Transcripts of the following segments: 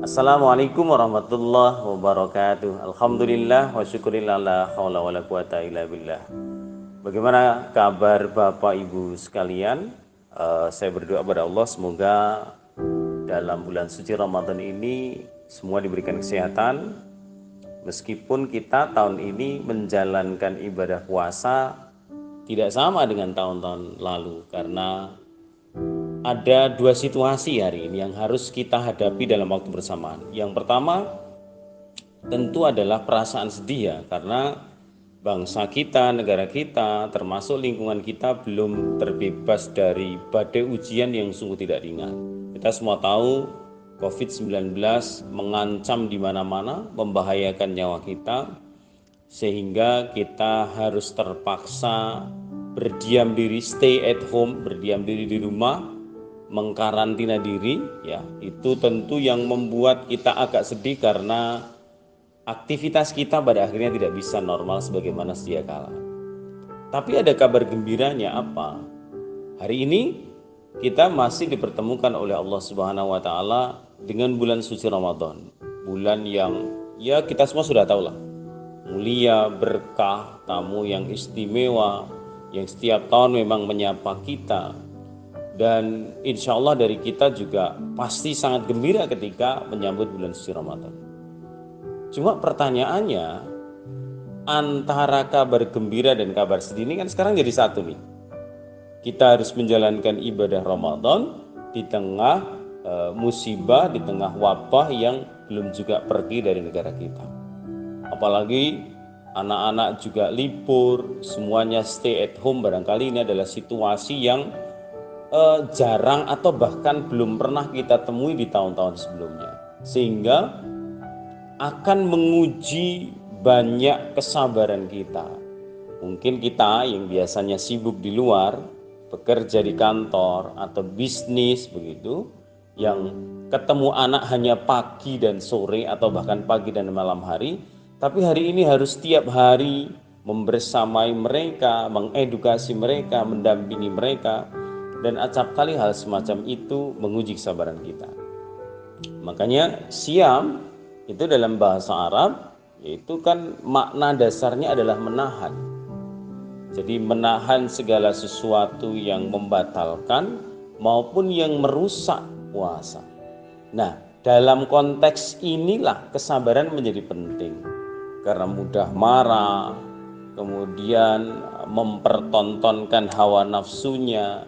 Assalamualaikum warahmatullahi wabarakatuh. Alhamdulillah wa syukurillah la haula wa la quwata illa billah. Bagaimana kabar Bapak Ibu sekalian? Saya berdoa kepada Allah semoga dalam bulan suci Ramadan ini semua diberikan kesehatan. Meskipun kita tahun ini menjalankan ibadah puasa tidak sama dengan tahun-tahun lalu karena ada dua situasi hari ini yang harus kita hadapi dalam waktu bersamaan. Yang pertama tentu adalah perasaan sedih ya, karena bangsa kita, negara kita, termasuk lingkungan kita belum terbebas dari badai ujian yang sungguh tidak ringan. Kita semua tahu COVID-19 mengancam di mana-mana, membahayakan nyawa kita, sehingga kita harus terpaksa berdiam diri, stay at home, berdiam diri di rumah, mengkarantina diri ya. Itu tentu yang membuat kita agak sedih karena aktivitas kita pada akhirnya tidak bisa normal sebagaimana sedia kala. Tapi ada kabar gembiranya apa? Hari ini kita masih dipertemukan oleh Allah Subhanahu wa taala dengan bulan suci Ramadan. Bulan yang ya kita semua sudah tahu lah, mulia, berkah, tamu yang istimewa, yang setiap tahun memang menyapa kita. Dan insya Allah dari kita juga pasti sangat gembira ketika menyambut bulan suci Ramadan. Cuma pertanyaannya, antara kabar gembira dan kabar sedih ini kan sekarang jadi satu nih. Kita harus menjalankan ibadah Ramadan di tengah musibah, di tengah wabah yang belum juga pergi dari negara kita. Apalagi anak-anak juga libur, semuanya stay at home. Barangkali ini adalah situasi yang jarang atau bahkan belum pernah kita temui di tahun-tahun sebelumnya, sehingga akan menguji banyak kesabaran kita. Mungkin kita yang biasanya sibuk di luar, bekerja di kantor atau bisnis begitu, yang ketemu anak hanya pagi dan sore atau bahkan pagi dan malam hari, tapi hari ini harus setiap hari membersamai mereka, mengedukasi mereka, mendampingi mereka. Dan acap kali hal semacam itu menguji kesabaran kita. Makanya siam itu dalam bahasa Arab itu kan makna dasarnya adalah menahan. Jadi menahan segala sesuatu yang membatalkan maupun yang merusak puasa. Nah, dalam konteks inilah kesabaran menjadi penting. Karena mudah marah, kemudian mempertontonkan hawa nafsunya,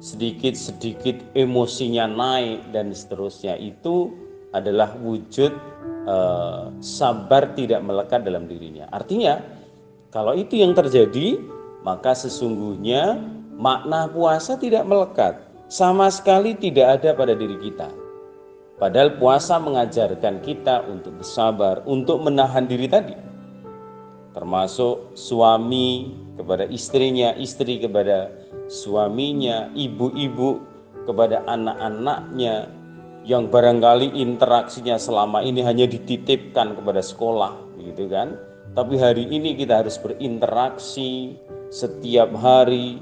sedikit-sedikit emosinya naik dan seterusnya, itu adalah wujud sabar tidak melekat dalam dirinya. Artinya kalau itu yang terjadi, maka sesungguhnya makna puasa tidak melekat, sama sekali tidak ada pada diri kita. Padahal puasa mengajarkan kita untuk bersabar, untuk menahan diri tadi, termasuk suami kepada istrinya, istri kepada suaminya, ibu-ibu kepada anak-anaknya yang barangkali interaksinya selama ini hanya dititipkan kepada sekolah, begitu kan? Tapi hari ini kita harus berinteraksi setiap hari,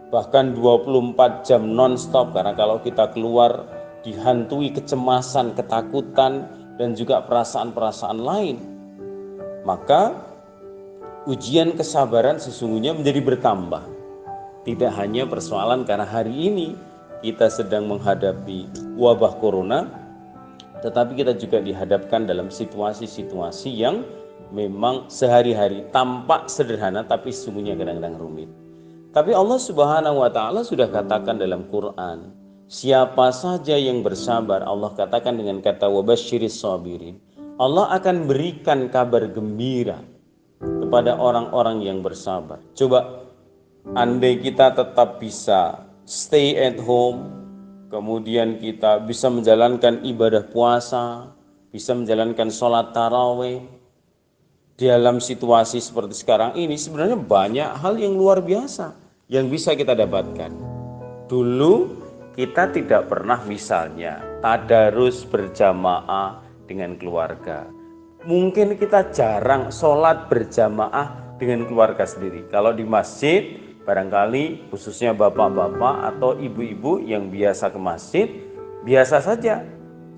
bahkan 24 jam non-stop, karena kalau kita keluar dihantui kecemasan, ketakutan, dan juga perasaan-perasaan lain. Maka ujian kesabaran sesungguhnya menjadi bertambah. Tidak hanya persoalan karena hari ini kita sedang menghadapi wabah corona, tetapi kita juga dihadapkan dalam situasi-situasi yang memang sehari-hari tampak sederhana tapi sesungguhnya kadang-kadang rumit. Tapi Allah Subhanahu wa taala sudah katakan dalam Quran, siapa saja yang bersabar, Allah katakan dengan kata wabasyiris sabirin, Allah akan berikan kabar gembira kepada orang-orang yang bersabar. Coba andai kita tetap bisa stay at home, kemudian kita bisa menjalankan ibadah puasa, bisa menjalankan sholat tarawih dalam situasi seperti sekarang ini, sebenarnya banyak hal yang luar biasa yang bisa kita dapatkan. Dulu kita tidak pernah misalnya tadarus berjamaah dengan keluarga. Mungkin kita jarang sholat berjamaah dengan keluarga sendiri. Kalau di masjid, barangkali khususnya bapak-bapak atau ibu-ibu yang biasa ke masjid, biasa saja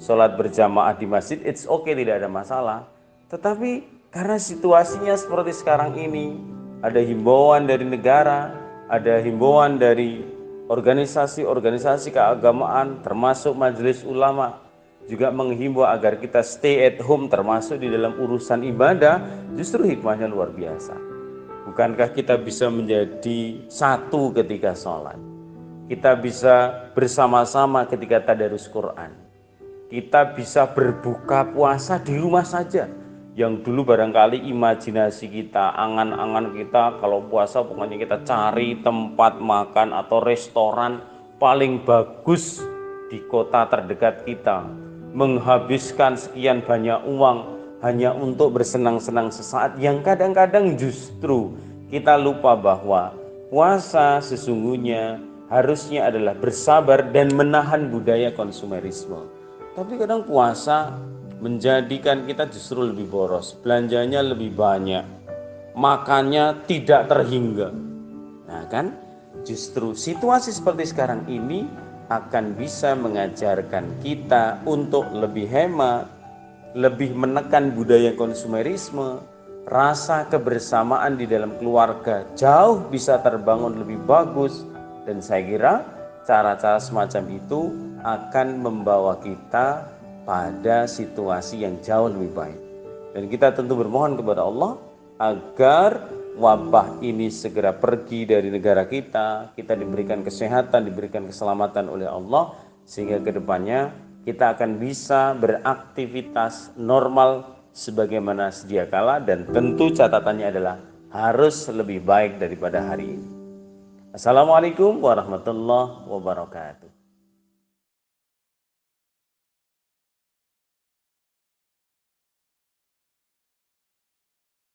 sholat berjamaah di masjid, it's okay, tidak ada masalah. Tetapi karena situasinya seperti sekarang ini, ada himbauan dari negara, ada himbauan dari organisasi-organisasi keagamaan, termasuk majelis ulama, juga menghimbau agar kita stay at home termasuk di dalam urusan ibadah. Justru hikmahnya luar biasa. Bukankah kita bisa menjadi satu ketika sholat? Kita bisa bersama-sama ketika tadarus Quran. Kita bisa berbuka puasa di rumah saja. Yang dulu barangkali imajinasi kita, angan-angan kita kalau puasa pokoknya kita cari tempat makan atau restoran paling bagus di kota terdekat kita. Menghabiskan sekian banyak uang hanya untuk bersenang-senang sesaat, yang kadang-kadang justru kita lupa bahwa puasa sesungguhnya harusnya adalah bersabar dan menahan budaya konsumerisme. Tapi kadang puasa menjadikan kita justru lebih boros, belanjanya lebih banyak, makannya tidak terhingga. Nah kan, justru situasi seperti sekarang ini akan bisa mengajarkan kita untuk lebih hemat, lebih menekan budaya konsumerisme, rasa kebersamaan di dalam keluarga jauh bisa terbangun lebih bagus. Dan saya kira cara-cara semacam itu akan membawa kita pada situasi yang jauh lebih baik. Dan kita tentu bermohon kepada Allah agar wabah ini segera pergi dari negara kita, kita diberikan kesehatan, diberikan keselamatan oleh Allah, sehingga kedepannya kita akan bisa beraktivitas normal sebagaimana sedia kala, dan tentu catatannya adalah harus lebih baik daripada hari ini. Assalamualaikum warahmatullahi wabarakatuh.